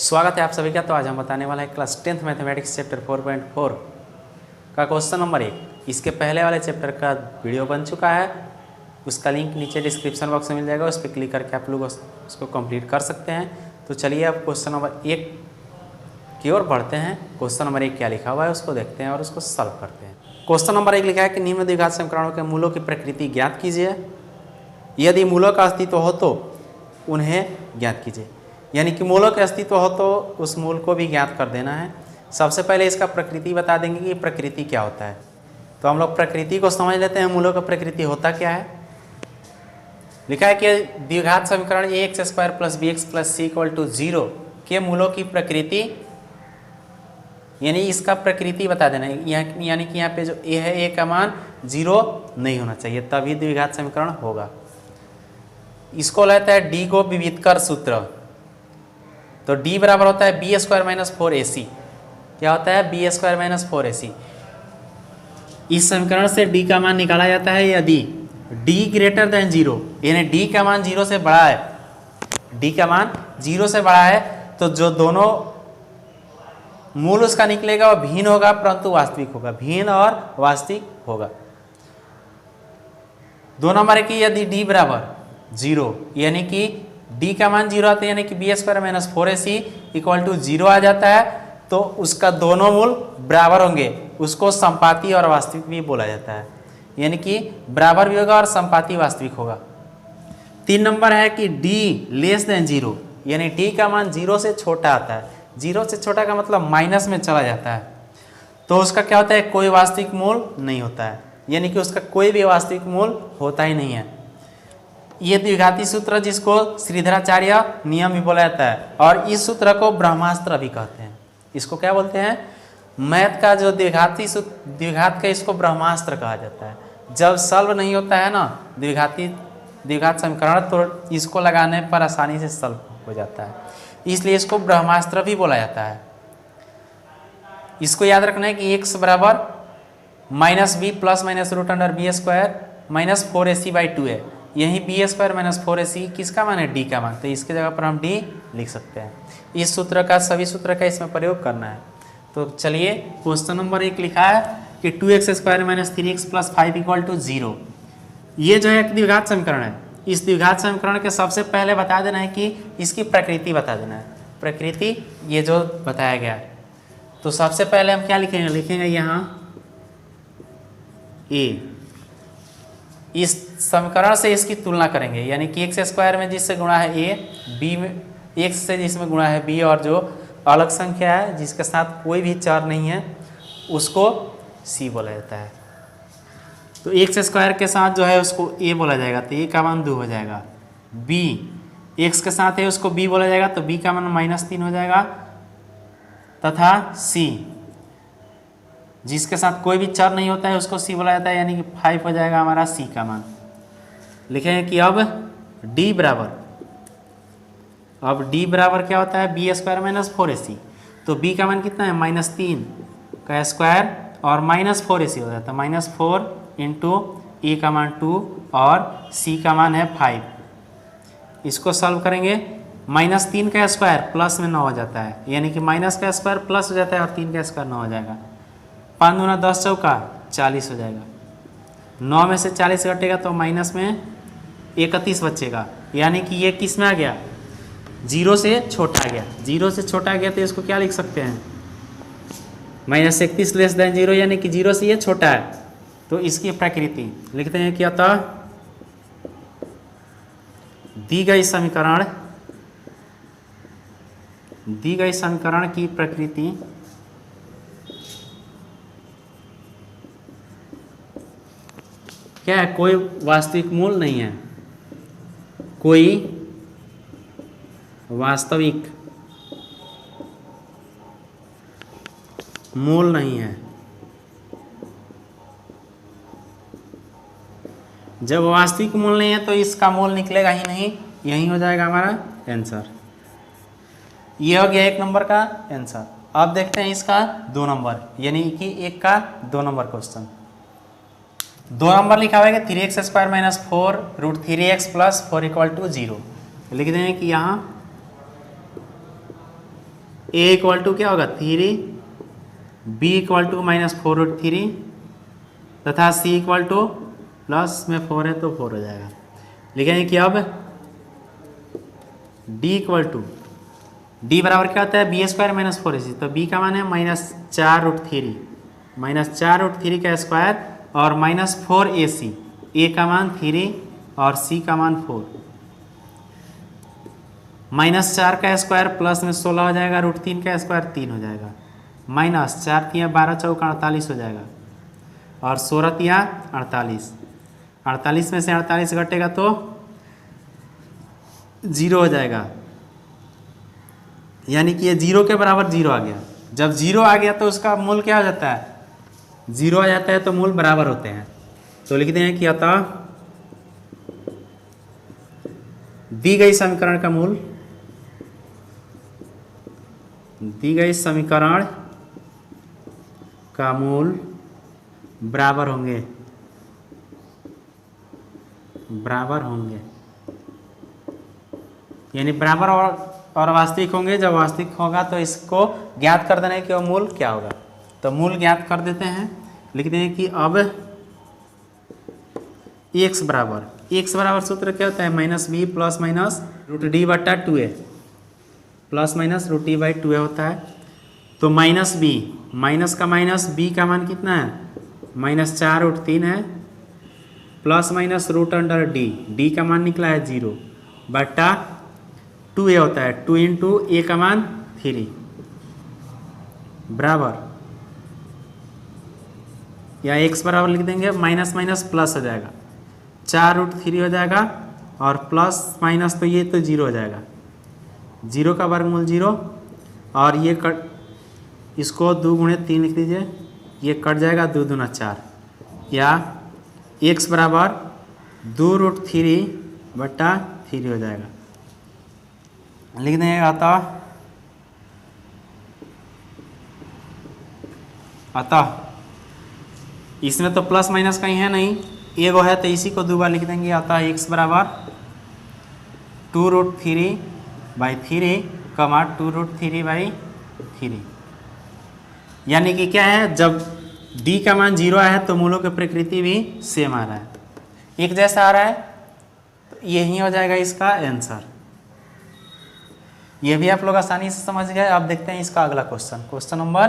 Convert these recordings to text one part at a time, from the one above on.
स्वागत है आप सभी का। तो आज हम बताने वाला है क्लास 10th मैथमेटिक्स चैप्टर 4.4 का क्वेश्चन नंबर 1। इसके पहले वाले चैप्टर का वीडियो बन चुका है, उसका लिंक नीचे डिस्क्रिप्शन बॉक्स में मिल जाएगा, उस पर क्लिक करके आप लोग उसको कंप्लीट कर सकते हैं। तो चलिए अब क्वेश्चन नंबर 1 की ओर बढ़ते हैं। क्वेश्चन नंबर 1 क्या लिखा हुआ है उसको देखते हैं और उसको सॉल्व करते हैं। क्वेश्चन नंबर 1 लिखा है कि निम्न द्विघात समीकरणों के मूलों की प्रकृति ज्ञात कीजिए। यदि मूलों का अस्तित्व हो तो उन्हें ज्ञात कीजिए। यानी कि मूलों के अस्तित्व हो तो उस मूल को भी ज्ञात कर देना है। सबसे पहले इसका प्रकृति बता देंगे कि प्रकृति क्या होता है। तो हम लोग प्रकृति को समझ लेते हैं। मूलों का प्रकृति होता क्या है। लिखा है कि द्विघात समीकरण ax² + bx + c = 0 के मूलों की प्रकृति, यानी इसका प्रकृति बता देना है। यानी कि यहाँ पे जो a है, a का मान 0 नहीं होना चाहिए, तभी द्विघात समीकरण होगा। इसको लेता है d को विविधकर सूत्र। तो d बराबर होता है b² - 4ac। क्या होता है? b² - 4ac। इस समीकरण से d का मान निकाला जाता है यदि d > 0, यानी d का मान 0 से बड़ा है। d का मान 0 से बड़ा है तो जो दोनों मूल उसका निकलेगा वो भिन्न होगा परंतु वास्तविक होगा। भिन्न और वास्तविक होगा। 2 नंबर है कि यदि d बराबर 0, यानी कि d का मान 0 आता है, यानी कि b² - 4ac = 0 आ जाता है, तो उसका दोनों मूल बराबर होंगे। उसको संपाती और वास्तविक भी बोला जाता है। यानी कि बराबर भी होगा और संपाती वास्तविक होगा। 3 नंबर है कि d < 0, यानी d का मान 0 से छोटा आता है। 0 से छोटा का मतलब माइनस में चला जाता है, तो उसका क्या होता है? कोई वास्तविक मूल नहीं होता है। यानी कि उसका कोई भी वास्तविक मूल होता ही नहीं है। ये द्विघाती सूत्र जिसको श्रीधराचार्य नियम भी बोला जाता है, और इस सूत्र को ब्रह्मास्त्र भी कहते हैं। इसको क्या बोलते हैं? मैथ का जो द्विघात का, इसको ब्रह्मास्त्र कहा जाता है। जब सॉल्व नहीं होता है ना द्विघात समीकरण, तो इसको लगाने पर आसानी से सॉल्व हो जाता है, इसलिए इसको ब्रह्मास्त्र भी बोला जाता है। इसको याद रखना है कि x बराबर -b + -√b² - 4ac/2 है। यही b² - 4ac किसका मान है? d का मान। तो इसके जगह पर हम d लिख सकते हैं। इस सूत्र का, सभी सूत्र का इसमें प्रयोग करना है। तो चलिए क्वेश्चन नंबर 1 लिखा है कि 2x² - 3x + 5 = 0। ये जो है एक द्विघात समीकरण है। इस द्विघात समीकरण के सबसे पहले बता देना है कि इसकी प्रकृति बता देना है। प्रकृति ये जो बताया गया है, तो सबसे पहले हम क्या लिखेंगे यहाँ a। इस समीकरण से इसकी तुलना करेंगे, यानी कि x² में जिससे गुणा है a, b में x से जिसमें गुणा है b, और जो अलग संख्या है जिसके साथ कोई भी चर नहीं है उसको c बोला जाता है। तो x² के साथ जो है उसको a बोला जाएगा, तो a का मान 2 हो जाएगा। b x के साथ है उसको b बोला जाएगा, तो b का मान -3 हो जाएगा। तथा c जिसके साथ कोई भी चर नहीं होता है उसको c बोला जाता है, यानी कि 5 हो जाएगा हमारा c का मान। लिखेंगे कि अब d बराबर क्या होता है? b² - 4ac। तो b का मान कितना है? -3 का स्क्वायर और -4ac हो जाता है। -4 × a का मान 2 और c का मान है 5। इसको सॉल्व करेंगे। -3 का स्क्वायर प्लस में 9 हो जाता है, यानी कि माइनस का स्क्वायर प्लस हो जाता है और 3 का स्क्वायर 9 हो जाएगा। 5 दूना 10 चौका 40 हो जाएगा। 9 में से 40 घटेगा तो माइनस में 31 बचेगा, यानी कि ये किस में आ गया? 0 से छोटा गया। 0 से छोटा गया तो इसको क्या लिख सकते हैं? -31 < 0, यानी कि 0 से ये छोटा है। तो इसकी प्रकृति लिखते हैं कि अतः दी गई समीकरण की प्रकृति क्या है? कोई वास्तविक मूल नहीं है। कोई वास्तविक मूल नहीं है। जब वास्तविक मूल नहीं है तो इसका मूल निकलेगा ही नहीं। यही हो जाएगा हमारा आंसर। ये हो गया 1 नंबर का आंसर। अब देखते हैं इसका 2 नंबर, यानी कि 1 का 2 नंबर क्वेश्चन। 2 नंबर लिखा हुआ है 3x² - 4√3x + 4 = 0। लिख दें कि यहाँ ए इक्वल टू क्या होगा 3, बी इक्वल टू -4√3 तथा सी इक्वल टू प्लस में 4 है तो 4 हो जाएगा। लिखेंगे कि अब डी इक्वल टू डी बराबर क्या होता है b² - 4ac, तो b का मान है -4√3 -4√3 का स्क्वायर और -4ac, a का मान 3 और c का मान 4, -4 का स्क्वायर प्लस में 16 हो जाएगा, √3 का स्क्वायर 3 हो जाएगा, -4 × 12 = 48 हो जाएगा और 16 × 48, 48 में से 48 घटेगा तो 0 हो जाएगा, यानी कि ये 0 के बराबर 0 आ गया। जब 0 आ गया तो उसका मूल क्या हो जाता है 0 आ जाता है तो मूल बराबर होते हैं। तो लिखते हैं कि अतः दी गई समीकरण का मूल, दी गई समीकरण का मूल बराबर होंगे, बराबर होंगे यानी बराबर और वास्तविक होंगे। जब वास्तविक होगा तो इसको ज्ञात कर देना है कि वो मूल क्या होगा। तो मूल ज्ञात कर देते हैं, लिखते हैं कि अब x बराबर सूत्र क्या होता है -b plus minus √d/2a plus minus √d/2a होता है। तो -b माइनस का माइनस b का मान कितना है -4√3 है प्लस माइनस √d, d का मान निकला है 0/2a होता है, 2 × a का मान 3 बराबर, या x बराबर लिख देंगे माइनस माइनस प्लस हो जाएगा, 4√3 हो जाएगा और प्लस माइनस तो ये तो 0 हो जाएगा, 0 का वर्गमूल 0 और ये कट, इसको 2 × 3 लिख दीजिए, ये कट जाएगा 2 दूना 4, या x बराबर 2√3/3 हो जाएगा। लिख देंगे अतः इसमें तो प्लस माइनस कहीं है नहीं, एगो है तो इसी को 2 बार लिख देंगे। अतः x बराबर 2√3/3 2√3/3, यानी कि क्या है जब d का मान 0 आया है तो मूलों की प्रकृति भी सेम आ रहा है, एक जैसा आ रहा है, तो यही हो जाएगा इसका आंसर। ये भी आप लोग आसानी से समझ गए। अब देखते हैं इसका अगला क्वेश्चन, क्वेश्चन नंबर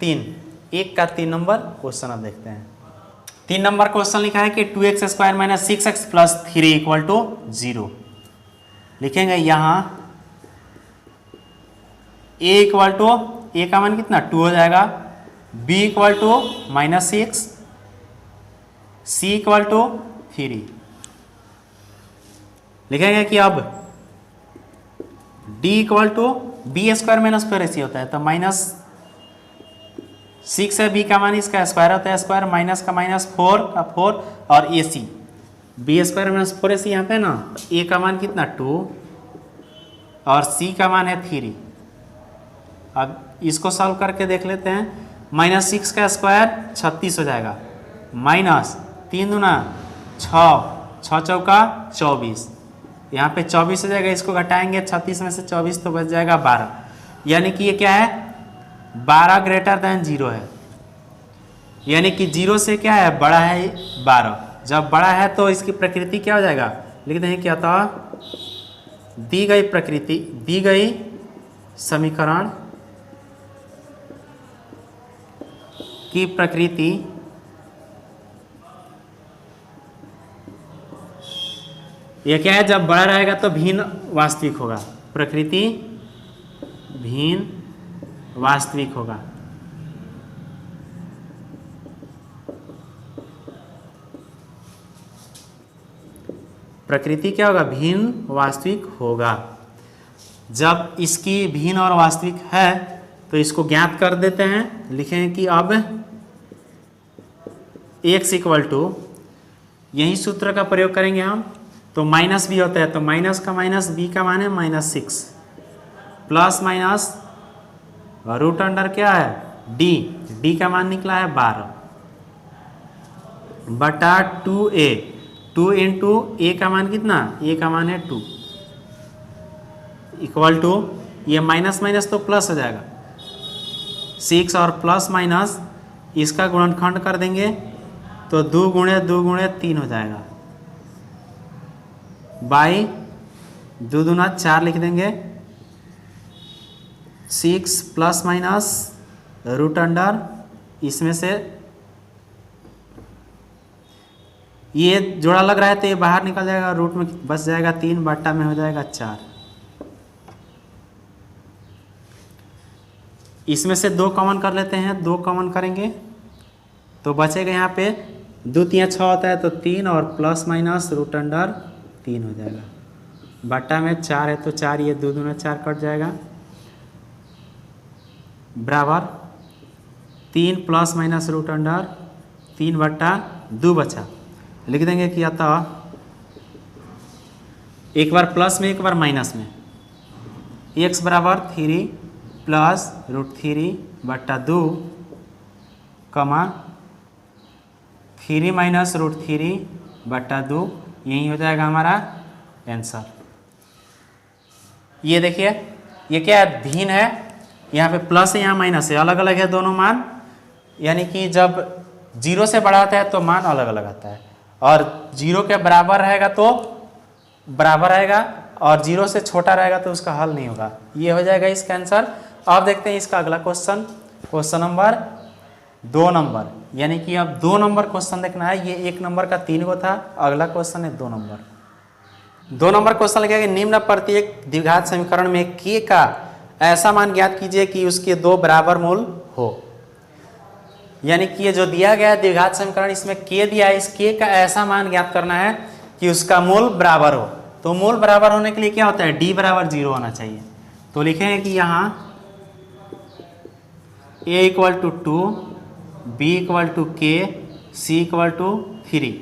3, 1 का 3 नंबर क्वेश्चन अब देखते हैं। 3 नंबर क्वेश्चन लिखा है कि 2x² - 6x + 3 = 0। लिखेंगे यहाँ a का मान कितना 2 हो जाएगा, b = -6, c = 3। लिखेंगे कि अब d = b² - 4ac होता है, तो -6 है, b का मान इसका स्क्वायर होता है, स्क्वायर माइनस का माइनस 4 का 4 और ac, b² - 4ac यहाँ पे ना, a का मान कितना 2 और c का मान है 3। अब इसको सॉल्व करके देख लेते हैं, -6 का स्क्वायर 36 हो जाएगा, -3 दूना 6, 6 चौका 24, यहाँ पे 24 हो जाएगा, इसको घटाएंगे 36 में से 24 तो बच जाएगा 12, यानी कि ये क्या है 12 > 0 है, यानी कि 0 से क्या है बड़ा है 12। जब बड़ा है तो इसकी प्रकृति क्या हो जाएगा, लिखते हैं कि अतः दी गई समीकरण की प्रकृति यह क्या है जब बड़ा रहेगा तो भिन्न वास्तविक होगा, प्रकृति भिन्न वास्तविक होगा। प्रकृति क्या होगा भिन्न वास्तविक होगा। जब इसकी भिन्न और वास्तविक है तो इसको ज्ञात कर देते हैं, लिखें कि अब x = यही सूत्र का प्रयोग करेंगे हम, तो माइनस भी होता है, तो माइनस का माइनस b का मान है -6 प्लस माइनस √ क्या है d का मान निकला है 12/2a, 2 × a का मान कितना, a का मान है 2 = ये माइनस माइनस तो प्लस हो जाएगा, 6 और प्लस माइनस इसका गुणनखंड कर देंगे तो 2 गुणे 2 गुणे 3 हो जाएगा, बाई 2 दूना 4 लिख देंगे, 6 प्लस माइनस रूट अंडर इसमें से ये जोड़ा लग रहा है तो ये बाहर निकल जाएगा, रूट में बच जाएगा 3, बट्टा में हो जाएगा 4। इसमें से 2 कॉमन कर लेते हैं, 2 कॉमन करेंगे तो बचेगा यहाँ पे 2 3 6 होता है तो 3 और प्लस माइनस रूट अंडर 3 हो जाएगा, बट्टा में 4 है तो 4, ये 2 दूना 4 कट जाएगा, बराबर 3 प्लस माइनस रूट अंडर 3 बट्टा 2 बचा। लिख देंगे कि अतः एक बार प्लस में एक बार माइनस में, x बराबर 3 प्लस रूट 3 बट्टा 2 कमा 3 माइनस रूट 3 बट्टा 2, यही हो जाएगा हमारा आंसर। ये देखिए ये क्या है, भिन्न है, यहाँ पे प्लस है यहाँ माइनस है, अलग अलग है दोनों मान, यानी कि जब 0 से बड़ा आता है तो मान अलग अलग आता है, और 0 के बराबर रहेगा तो बराबर रहेगा, और 0 से छोटा रहेगा तो उसका हल नहीं होगा। ये हो जाएगा इसका आंसर। अब देखते हैं इसका अगला क्वेश्चन, क्वेश्चन नंबर 2 नंबर, यानी कि अब 2 नंबर क्वेश्चन देखना है। ये 1 नंबर का 3 गो था, अगला क्वेश्चन है 2 नंबर। 2 नंबर क्वेश्चन लिखा है कि निम्न प्रत्येक द्विघात समीकरण में k का ऐसा मान ज्ञात कीजिए कि उसके 2 बराबर मूल हो। यानी कि ये जो दिया गया है द्विघात समीकरण, इसमें k दिया है, इस k का ऐसा मान ज्ञात करना है कि उसका मूल बराबर हो। तो मूल बराबर होने के लिए क्या होता है, d बराबर 0 होना चाहिए। तो लिखेंगे कि यहाँ a equal to 2, b equal to k, c equal to 3।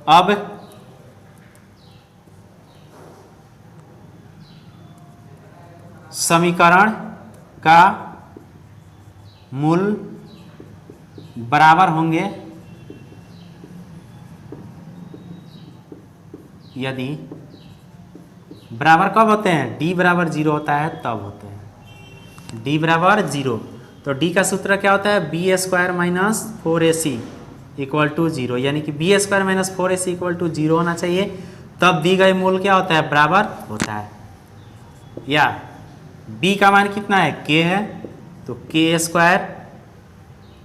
अब समीकरण का मूल बराबर होंगे यदि बराबर कब होते हैं, d बराबर 0 होता है तब होते हैं, d बराबर 0। तो d का सूत्र क्या होता है, B square minus 4ac equal to 0, यानी कि B square minus 4ac equal to 0 होना चाहिए, तब दी गई मूल क्या होता है, बराबर होता है। या b का मान कितना है, k है, तो k स्क्वायर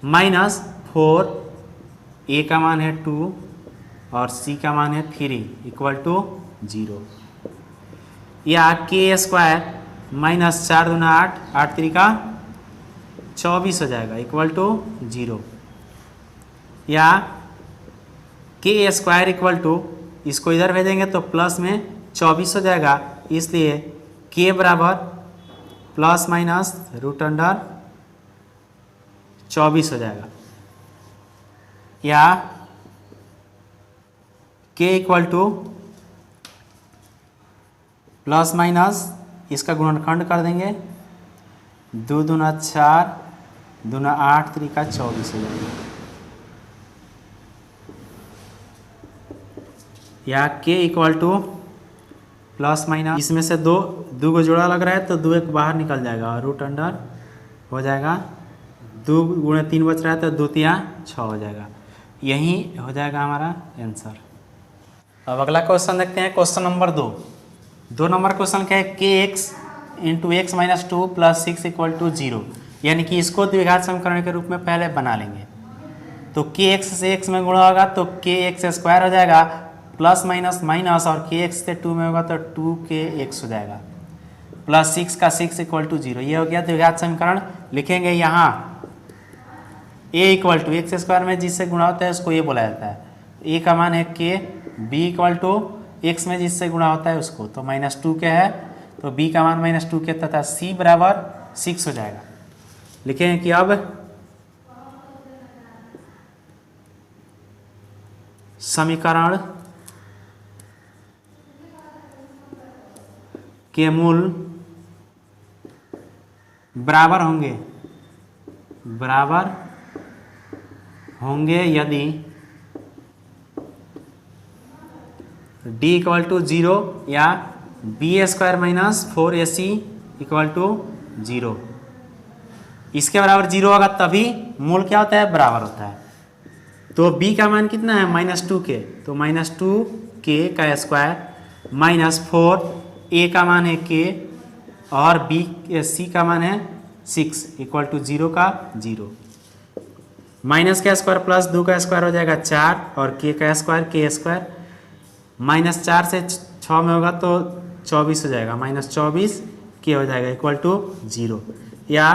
माइनस 4, a का मान है 2 और c का मान है 3 इक्वल टू 0। या k स्क्वायर माइनस 4 दूना 8, 8 3 का 24 हो जाएगा इक्वल टू 0। या k स्क्वायर इक्वल टू, इसको इधर भेजेंगे तो प्लस में 24 हो जाएगा, इसलिए k बराबर प्लस माइनस रूट अंडर 24 हो जाएगा। या k equal two plus minus इसका गुणनखंड कर देंगे, 2 दूना 4 दूना 8 3 का 24 हो जाएगा। या k equal two plus minus, इसमें से दो को जोड़ा लग रहा है तो 2 एक बाहर निकल जाएगा और रूट अंडर हो जाएगा, 2 गुणे 3 बच रहा है तो 2 3 6 हो जाएगा। यही हो जाएगा हमारा आंसर। अब अगला क्वेश्चन देखते हैं, क्वेश्चन नंबर 2 नंबर क्वेश्चन क्या है, kx into X minus 2 plus 6 equal to 0, यानी कि इसको द्विघात समीकरण के रूप में पहले बना लेंगे। तो kx से x में गुणा होगा तो kx स्क्वायर हो जाएगा, प्लस माइनस माइनस, और kx से 2 में होगा तो 2kx हो जाएगा, प्लस 6 का 6 इक्वल टू 0। ये हो गया द्विघात समीकरण। लिखेंगे यहाँ a equal to X square में जिससे गुणा होता है उसको ये बोला जाता है, a का मान है k, b equal to x में जिससे गुणा होता है उसको, तो माइनस 2k है तो b का मान माइनस 2k तथा c बराबर 6 हो जाएगा। लिखेंगे कि अब समीकरण के मूल बराबर होंगे यदि d इक्वल टू 0 या B square minus 4ac equal to 0। इसके बराबर 0 होगा तभी मूल क्या होता है, बराबर होता है। तो b का मान कितना है, -2k, तो -2k का स्क्वायर माइनस 4, a का मान है k और c का मान है 6 इक्वल टू 0 का 0। माइनस का स्क्वायर प्लस 2 का स्क्वायर हो जाएगा 4 और k का स्क्वायर k स्क्वायर, -4 से 6 में होगा तो 24 हो जाएगा, -24 k हो जाएगा इक्वल टू 0। या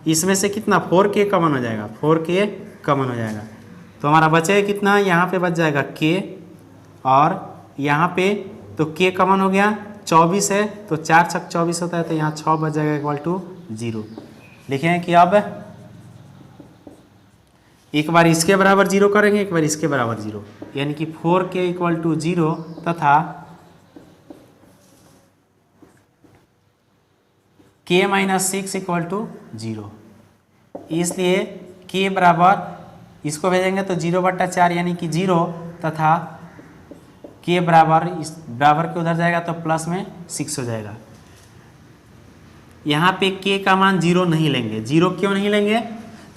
इसमें से कितना 4k कॉमन हो जाएगा, 4k कॉमन हो जाएगा तो हमारा बचेगा कितना, यहाँ पे बच जाएगा k और यहाँ पे तो k कॉमन हो गया, 24 है तो 4 छक 24 होता है तो यहाँ 6 बच जाएगा इक्वल टू 0। लिखेंगे कि अब एक बार इसके बराबर 0 करेंगे, एक बार इसके बराबर 0, यानी कि 4k इक्वल टू 0 तथा k माइनस 6 इक्वल टू 0। इसलिए k बराबर इसको भेजेंगे तो 0/4 यानी कि 0 तथा k बराबर इस बराबर के उधर जाएगा तो प्लस में 6 हो जाएगा। यहाँ पे k का मान 0 नहीं लेंगे। 0 क्यों नहीं लेंगे,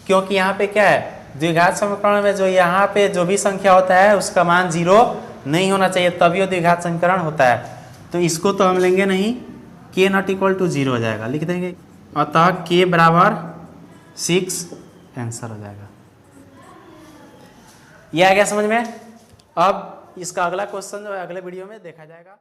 क्योंकि यहाँ पे क्या है, द्विघात समीकरण में जो यहाँ पे जो भी संख्या होता है उसका मान 0 नहीं होना चाहिए, तभी वो द्विघात समीकरण होता है। तो इसको तो हम लेंगे नहीं, k नॉट इक्वल टू 0 हो जाएगा, लिख देंगे। अतः k बराबर 6 आंसर हो जाएगा। यह आ गया समझ में। अब इसका अगला क्वेश्चन जो है अगले वीडियो में देखा जाएगा।